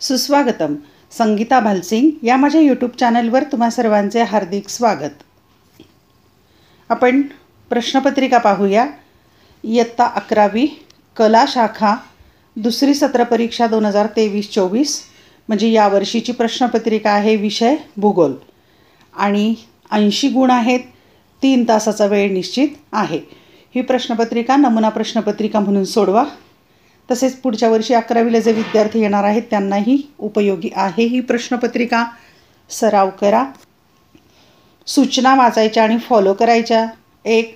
सुस्वागतम. संगीता भालसिंग या माझ्या यूट्यूब चॅनलवर तुम्हा सर्वांचे हार्दिक स्वागत. आपण प्रश्नपत्रिका पाहूया. इयत्ता 11वी कला शाखा दुसरी सत्र परीक्षा 2023-24 म्हणजे यावर्षीची प्रश्नपत्रिका आहे. विषय भूगोल आणि 80 गुण आहेत. 3 तासाचा वेळ निश्चित आहे. ही प्रश्नपत्रिका नमुना प्रश्नपत्रिका म्हणून सोडवा. तसेच पुढच्या वर्षी 11वीला जे विद्यार्थी येणार आहेत त्यांनाही उपयोगी आहे ही प्रश्नपत्रिका. सराव करा. सूचना वाचायच्या आणि फॉलो करायच्या. 1.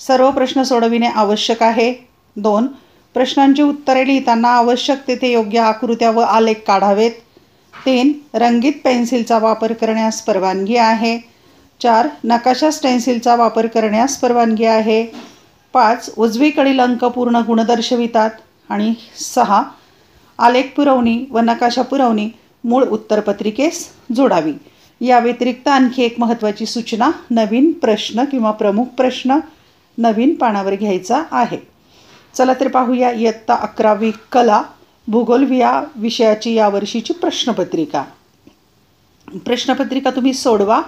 सर्व प्रश्न सोडविणे आवश्यक आहे. 2. प्रश्नांची उत्तरे लिहिताना आवश्यक तेथे योग्य आकृत्या व आलेख काढावेत. 3. रंगीत पेन्सिलचा वापर करण्यास परवानगी आहे. 4. नकाशा स्टेन्सिलचा वापर करण्यास परवानगी आहे. 5. उजवीकडील अंक पूर्ण गुण दर्शवितात. आणि 6. आलेख पुरवणी व नकाशा पुरवणी मूळ उत्तरपत्रिकेस जोडावी. या व्यतिरिक्त आणखी एक महत्त्वाची सूचना, नवीन प्रश्न किंवा प्रमुख प्रश्न नवीन पानावर घ्यायचा आहे. चला तर पाहूया इयत्ता 11वी कला भूगोल या विषयाची यावर्षीची प्रश्नपत्रिका. प्रश्नपत्रिका तुम्ही सोडवा.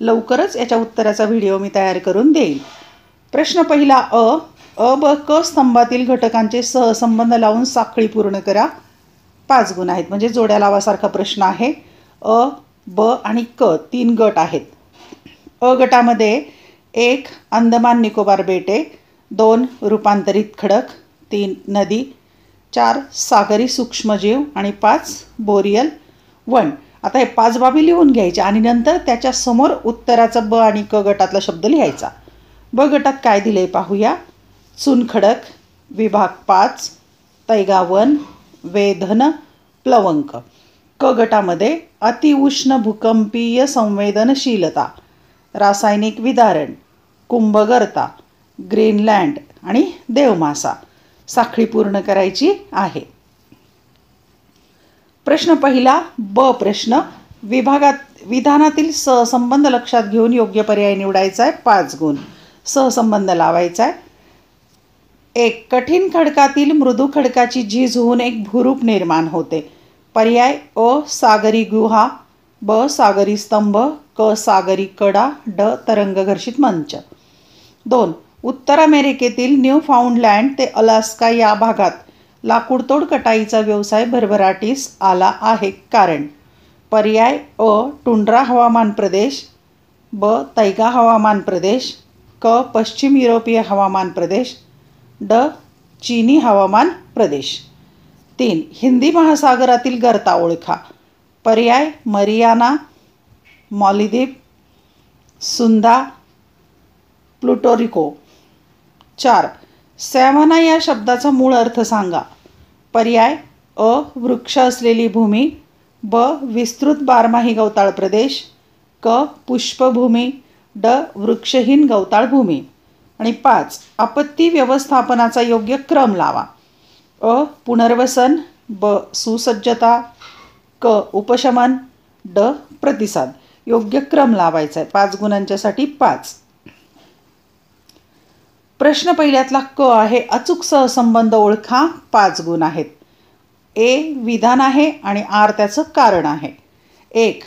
लवकरच याच्या उत्तराचा व्हिडिओ मी तयार करून देईल. प्रश्न पहिला. अ ब क स्तंभातील घटकांचे सहसंबंध लावून साखळी पूर्ण करा. 5 गुण आहेत. म्हणजे जोड्या लावासारखा प्रश्न आहे. अ ब आणि क 3 गट आहेत. अ गटामध्ये 1 अंदमान निकोबार बेटे, 2 रूपांतरित खडक, 3 नदी, 4 सागरी सूक्ष्मजीव आणि 5 बोरियल वन. आता हे 5 बाबी लिहून घ्यायच्या आणि नंतर त्याच्या समोर उत्तराचा ब आणि क गटातला शब्द लिहायचा. ब गटात काय दिले पाहूया. चुनखडक, विभाग 5, तैगावन, वेधन, प्लवंक. क गटामध्ये अतिउष्ण भूकंपीय संवेदनशीलता, रासायनिक विदारण, कुंभगर्ता, ग्रीनलँड आणि देवमासा. साखळी पूर्ण करायची आहे. प्रश्न पहिला. ब प्रश्न. विधानातील सहसंबंध लक्षात घेऊन योग्य पर्याय निवडायचा आहे. 5 गुण. सहसंबंध लावायचा आहे. 1. कठीण खडकातील मृदू खडकाची झीज होऊन एक भूरूप निर्माण होते. पर्याय अ सागरी गुहा, ब सागरी स्तंभ, क सागरी कडा, ड तरंगघर्षित मंच. 2. उत्तर अमेरिकेतील न्यूफाउंडलँड ते अलास्का या भागात लाकूडतोड कटाईचा व्यवसाय भरभराटीस आला आहे. कारण. पर्याय अ टुंड्रा हवामान प्रदेश, ब तैगा हवामान प्रदेश, क पश्चिम युरोपीय हवामान प्रदेश, ड चीनी हवामान प्रदेश. 3. हिंदी महासागरातील गर्ता ओळखा. पर्याय मरियाना, मॉलिद्वीप, सुंदा, प्लुटोरिको. 4. सॅव्हाना या शब्दाचा मूळ अर्थ सांगा. पर्याय अ वृक्ष असलेली भूमी, ब विस्तृत बारमाही गवताळ प्रदेश, क पुष्पभूमी, ड वृक्षहीन गवताळ भूमी. आणि 5. आपत्ती व्यवस्थापनाचा योग्य क्रम लावा. अ पुनर्वसन, ब सुसज्जता, क उपशमन, ड प्रतिसाद. योग्य क्रम लावायचा आहे. 5 गुणांच्यासाठी 5. प्रश्न पहिल्यातला क आहे. अचूक सहसंबंध ओळखा. 5 गुण आहेत. ए विधान आहे आणि आर त्याचं कारण आहे. 1.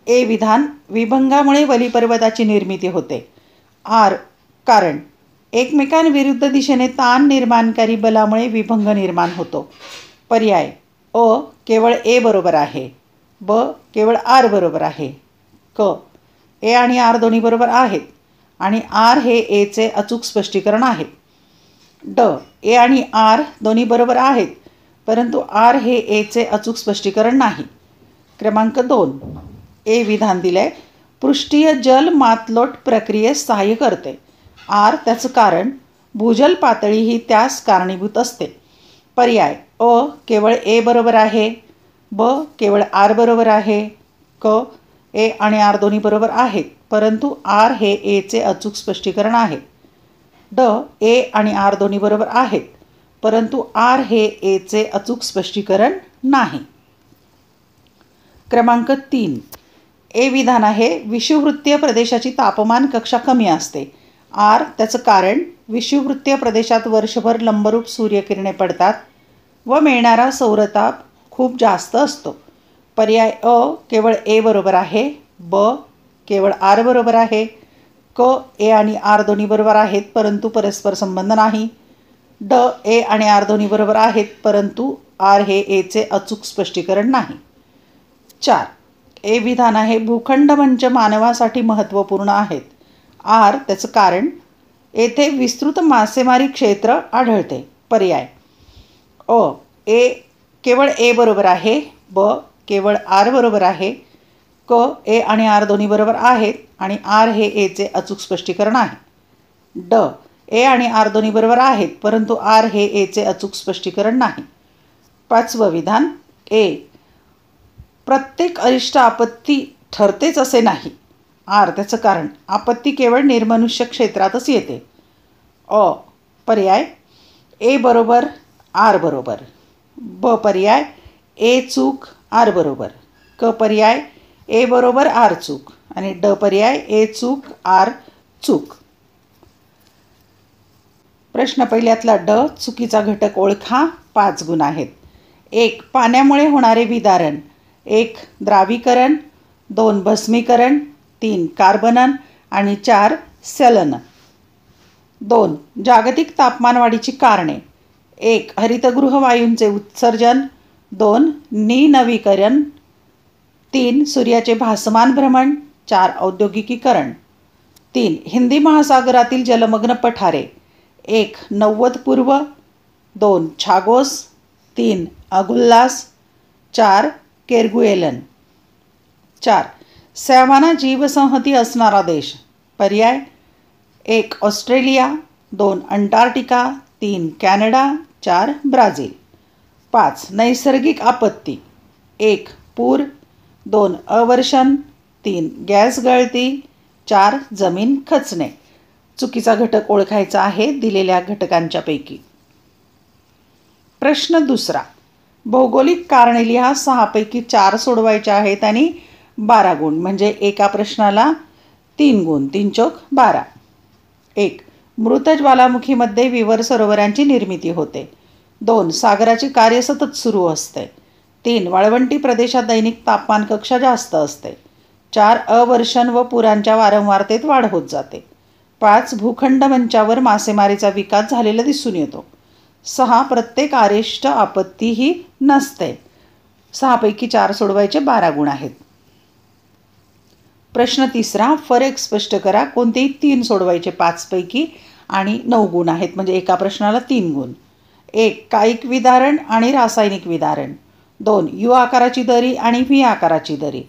ए विधान. विभंगामुळे बलिपर्वताची निर्मिती होते. आर कारण. एकमेकांविरुद्ध दिशेने ताण निर्माणकारी बलामुळे विभंग निर्माण होतो. पर्याय अ केवळ ए बरोबर आहे, ब केवळ आर बरोबर आहे, क ए आणि आर दोन्ही बरोबर आहेत आणि आर हे एचे अचूक स्पष्टीकरण आहे, ड ए आणि आर दोन्ही बरोबर आहेत परंतु आर हे एचे अचूक स्पष्टीकरण नाही. क्रमांक 2. ए विधान दिले. पृष्ठीय जल मातलोट प्रक्रियेस सहाय्य करते. आर त्याचं कारण. भूजल पातळी ही त्यास कारणीभूत असते. पर्याय अ केवळ ए बरोबर आहे, ब केवळ आर बरोबर आहे, क ए आणि आर दोन्ही बरोबर आहेत परंतु आर हे एचे अचूक स्पष्टीकरण आहे, ड ए आणि आर दोन्ही बरोबर आहेत परंतु आर हे एचे अचूक स्पष्टीकरण नाही. क्रमांक 3. ए विधान आहे. विषुववृत्तीय प्रदेशाची तापमान कक्षा कमी असते. आर त्याचं कारण. विषुववृत्तीय प्रदेशात वर्षभर लंबरूप सूर्यकिरणे पडतात व मिळणारा सौरताप खूप जास्त असतो. पर्याय अ केवळ ए बरोबर आहे, ब केवळ आर बरोबर आहे, क ए आणि आर दोन्ही बरोबर आहेत परंतु परस्पर संबंध नाही, ड ए आणि आर दोन्ही बरोबर आहेत परंतु आर हे एचे अचूक स्पष्टीकरण नाही. 4. ए विधान आहे भूखंड म्हणजे मानवासाठी महत्त्वपूर्ण आहेत. आर त्याचं कारण येथे विस्तृत मासेमारी क्षेत्र आढळते. पर्याय अ ए केवळ ए बरोबर आहे, ब केवळ आर बरोबर आहे, क ए आणि आर दोन्ही बरोबर आहेत आणि आर हे एचे अचूक स्पष्टीकरण आहे. ड ए आणि आर दोन्ही बरोबर आहेत परंतु आर हे एचे अचूक स्पष्टीकरण नाही. 5वं विधान ए प्रत्येक अरिष्ट आपत्ती ठरतेच असे नाही. आर त्याचं कारण आपत्ती केवळ निर्मनुष्य क्षेत्रातच येते. अ पर्याय ए बरोबर आर बरोबर, ब पर्याय ए चूक आर बरोबर, क पर्याय ए बरोबर आर चूक आणि ड पर्याय ए चूक आर चूक. प्रश्न पहिल्यातला ड चुकीचा घटक ओळखा. 5 गुण आहेत. 1. पाण्यामुळे होणारे विदारण. 1. द्रावीकरण, 2. भस्मीकरण, 3. कार्बनन आणि 4. सॅलन. 2. जागतिक तापमानवाढीची कारणे. 1. हरितगृह वायूंचे उत्सर्जन, 2. निनवीकरण, 3. सूर्याचे भासमान भ्रमण, 4. औद्योगिकीकरण. 3. हिंदी महासागरातील जलमग्न पठारे. 1. 90 पूर्व, 2. छागोस, 3. अगुल्लास, 4. केर्गुएलन. 4. सॅव्हाना जीवसंहती असणारा देश. पर्याय 1. ऑस्ट्रेलिया, 2. अंटार्क्टिका, 3. कॅनडा, 4. ब्राझील. 5. नैसर्गिक आपत्ती. 1. पूर, 2. अवर्षण, 3. गॅस गळती, 4. जमीन खचणे. चुकीचा घटक ओळखायचा आहे दिलेल्या घटकांच्यापैकी. प्रश्न दुसरा. भौगोलिक कारणे लिहा. 6 पैकी 4 सोडवायचे आहेत आणि 12 गुण म्हणजे एका प्रश्नाला 3 गुण. 3 चौक 12. 1. मृत ज्वालामुखीमध्ये विवर सरोवरांची निर्मिती होते. 2. सागराचे कार्य सतत सुरू असते. 3. वाळवंटी प्रदेशात दैनिक तापमान कक्षा जास्त असते. 4. अवर्षण व पुरांच्या वारंवारतेत वाढ होत जाते. 5. भूखंड मंचावर मासेमारीचा विकास झालेला दिसून येतो. 6. प्रत्येक आरिष्ट आपत्तीही नसते. 6 पैकी 4 सोडवायचे. 12 गुण आहेत. प्रश्न तिसरा. फरक स्पष्ट करा. कोणतेही 3 सोडवायचे 5 पैकी आणि 9 गुण आहेत म्हणजे एका प्रश्नाला 3 गुण. 1. कायिक विदारण आणि रासायनिक विदारण. 2. यू आकाराची दरी आणि व्ही आकाराची दरी.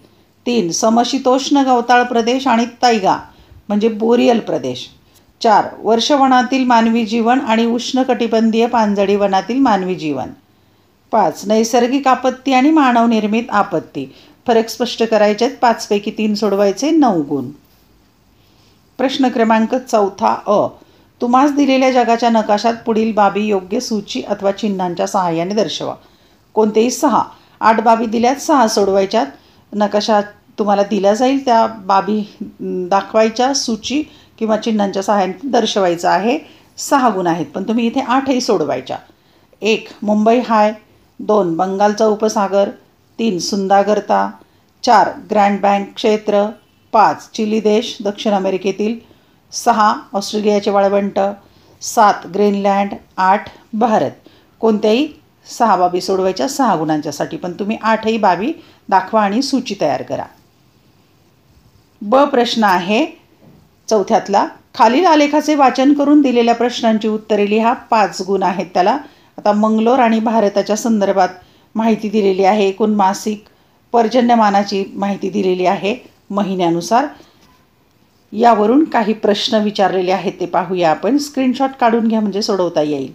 3. समशीतोष्ण गवताळ प्रदेश आणि तैगा म्हणजे बोरियल प्रदेश. 4. वर्षवनातील मानवी जीवन आणि उष्णकटिबंधीय पानझडी वनातील मानवी जीवन. 5. नैसर्गिक आपत्ती आणि मानवनिर्मित आपत्ती. फरक स्पष्ट करायचे आहेत. 5 पैकी 3 सोडवायचे. 9 गुण. प्रश्न क्रमांक 4 अ. तुम्हास दिलेल्या जगाच्या नकाशात पुढील बाबी योग्य सूची अथवा चिन्हांच्या सहाय्याने दर्शवा. कोणतेही 6. 8 बाबी दिल्यात. 6 सोडवायच्यात. नकाशा तुम्हाला दिला जाईल त्या बाबी दाखवायच्या, सूची किंवा चिन्हांच्या सहाय्याने दर्शवायचं आहे. 6 गुण आहेत पण तुम्ही इथे 8ही सोडवायच्या. 1. मुंबई हाय, 2. बंगालचा उपसागर, 3. सुंदागर्ता, 4. ग्रँड बँक क्षेत्र, 5. चिली देश दक्षिण अमेरिकेतील, 6. ऑस्ट्रेलियाचे वाळवंट, 7. ग्रीनलँड, 8. भारत. कोणत्याही 6 बाबी सोडवायच्या 6 गुणांच्यासाठी पण तुम्ही 8ही बाबी दाखवा आणि सूची तयार करा. ब प्रश्न आहे 4थ्यातला. खालील आलेखाचे वाचन करून दिलेल्या प्रश्नांची उत्तरे लिहा. 5 गुण आहेत त्याला. आता मंगलोर आणि भारताच्या संदर्भात माहिती दिलेली आहे. एकूण मासिक पर्जन्यमानाची माहिती दिलेली आहे महिन्यानुसार. यावरून काही प्रश्न विचारलेले आहेत ते पाहूया आपण. स्क्रीनशॉट काढून घ्या म्हणजे सोडवता येईल.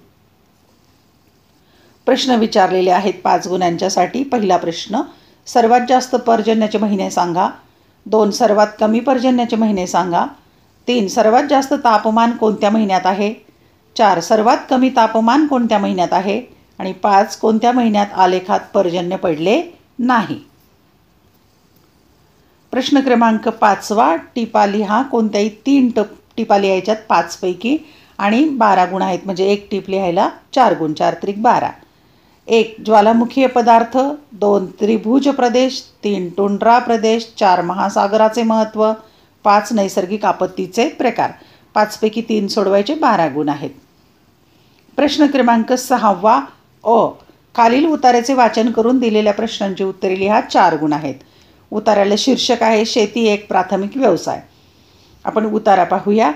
प्रश्न विचारलेले आहेत 5 गुणांच्यासाठी. पहिला प्रश्न. सर्वात जास्त पर्जन्याचे महिने सांगा. 2. सर्वात कमी पर्जन्याचे महिने सांगा. 3. सर्वात जास्त तापमान कोणत्या महिन्यात आहे. 4. सर्वात कमी तापमान कोणत्या महिन्यात आहे आणि 5. कोणत्या महिन्यात आलेखात पर्जन्य पडले नाही. प्रश्न क्रमांक 5. टिपा लिहा. कोणत्याही 3 टिपा लिहायच्यात 5 पैकी आणि 12 गुण आहेत म्हणजे एक टिप लिहायला 4 गुण. 4 त्रिक 12. 1 ज्वालामुखीय पदार्थ, 2 त्रिभुज प्रदेश, 3 टुंड्रा प्रदेश, 4 महासागराचे महत्त्व, 5 नैसर्गिक आपत्तीचे प्रकार. 5 पैकी 3 सोडवायचे, 12 गुण आहेत. प्रश्न क्रमांक 6 अ. खालील उताऱ्याचे वाचन करून दिलेल्या प्रश्नांची उत्तरे लिहा. 4 गुण आहेत. उताऱ्याला शीर्षक आहे शेती एक प्राथमिक व्यवसाय. आपण उतारा पाहूया.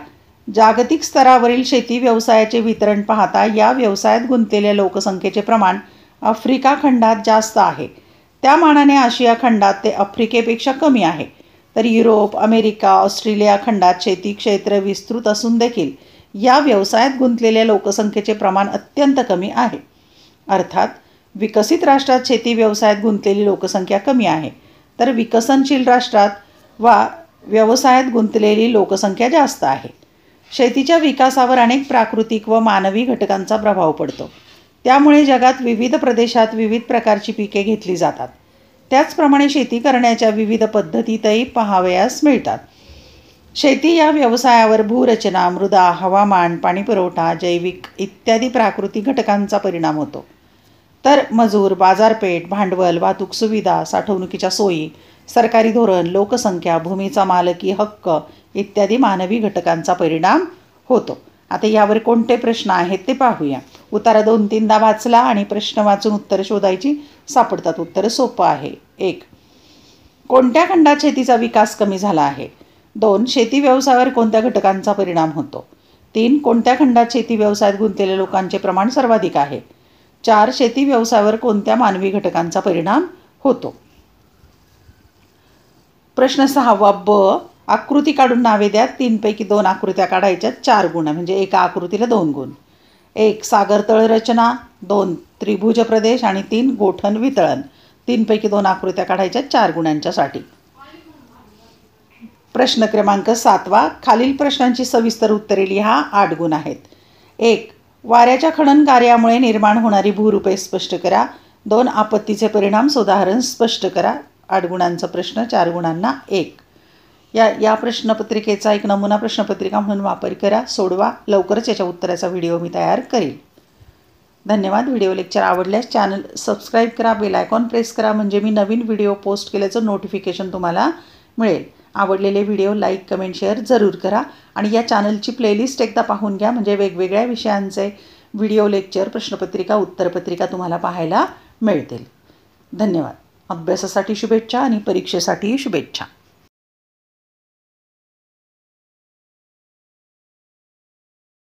जागतिक स्तरावरील शेती व्यवसायाचे वितरण पाहता या व्यवसायात गुंतलेल्या लोकसंख्येचे प्रमाण आफ्रिका खंडात जास्त आहे. त्या मानाने आशिया खंडात ते आफ्रिकेपेक्षा कमी आहे. तर युरोप, अमेरिका, ऑस्ट्रेलिया खंडात शेती क्षेत्र विस्तृत असून देखील या व्यवसायात गुंतलेल्या लोकसंख्येचे प्रमाण अत्यंत कमी आहे. अर्थात विकसित राष्ट्रात शेती व्यवसायात गुंतलेली लोकसंख्या कमी आहे, तर विकसनशील राष्ट्रात व्यवसायात गुंतलेली लोकसंख्या जास्त आहे. शेतीच्या विकासावर अनेक प्राकृतिक व मानवी घटकांचा प्रभाव पडतो. त्यामुळे जगात विविध प्रदेशात विविध प्रकारची पिके घेतली जातात. त्याचप्रमाणे शेती करण्याच्या विविध पद्धतीतही पाहावयास मिळतात. शेती या व्यवसायावर भूरचना, मृदा, हवामान, पाणीपुरवठा, जैविक इत्यादी प्राकृतिक घटकांचा परिणाम होतो. तर मजूर, बाजारपेठ, भांडवल, वाहतूक सुविधा, साठवणुकीच्या सोयी, सरकारी धोरण, लोकसंख्या, भूमीचा मालकी हक्क इत्यादी मानवी घटकांचा परिणाम होतो. आता यावर कोणते प्रश्न आहेत ते पाहूया. उतारा 2-3दा वाचला आणि प्रश्न वाचून उत्तरं शोधायची, सापडतात. उत्तर सोपं आहे. 1 कोणत्या खंडात शेतीचा विकास कमी झाला आहे? 2 शेती व्यवसायावर कोणत्या घटकांचा परिणाम होतो? 3 कोणत्या खंडात शेती व्यवसायात गुंतलेल्या लोकांचे प्रमाण सर्वाधिक आहे? 4 शेती व्यवसायावर कोणत्या मानवी घटकांचा परिणाम होतो? प्रश्न 6 ब. आकृती काढून नावे द्या. 3 पैकी 2 आकृत्या काढायच्या, 4 गुण म्हणजे एका आकृतीला 2 गुण. 1 सागरतळ रचना, 2 त्रिभुज प्रदेश आणि 3 गोठण वितळण. 3 पैकी 2 आकृत्या काढायच्या, 4 गुणांच्यासाठी. प्रश्न क्रमांक 7 खालील प्रश्नांची सविस्तर उत्तरे लिहा. 8 गुण आहेत. 1 वाऱ्याच्या खनन कार्यामुळे निर्माण होणारी भूरूपे स्पष्ट करा. 2 आपत्तीचे परिणाम उदाहरण स्पष्ट करा. 8 गुणांचा प्रश्न, 4 गुणांना 1. या प्रश्नपत्रिकेचा एक नमुना प्रश्नपत्रिका म्हणून वापर करा, सोडवा. लवकरच याच्या उत्तराचा व्हिडिओ मी तयार करेल. धन्यवाद. व्हिडिओ लेक्चर आवडल्यास चॅनल सबस्क्राईब करा, बेल आयकॉन प्रेस करा, म्हणजे मी नवीन व्हिडिओ पोस्ट केल्याचं नोटिफिकेशन तुम्हाला मिळेल. आवडलेले व्हिडिओ लाईक, कमेंट, शेअर जरूर करा. आणि या चॅनलची प्लेलिस्ट एकदा पाहून घ्या, म्हणजे वेगवेगळ्या विषयांचे व्हिडिओ लेक्चर, प्रश्नपत्रिका, उत्तरपत्रिका तुम्हाला पाहायला मिळतील. धन्यवाद. अभ्यासासाठी शुभेच्छा आणि परीक्षेसाठीही शुभेच्छा.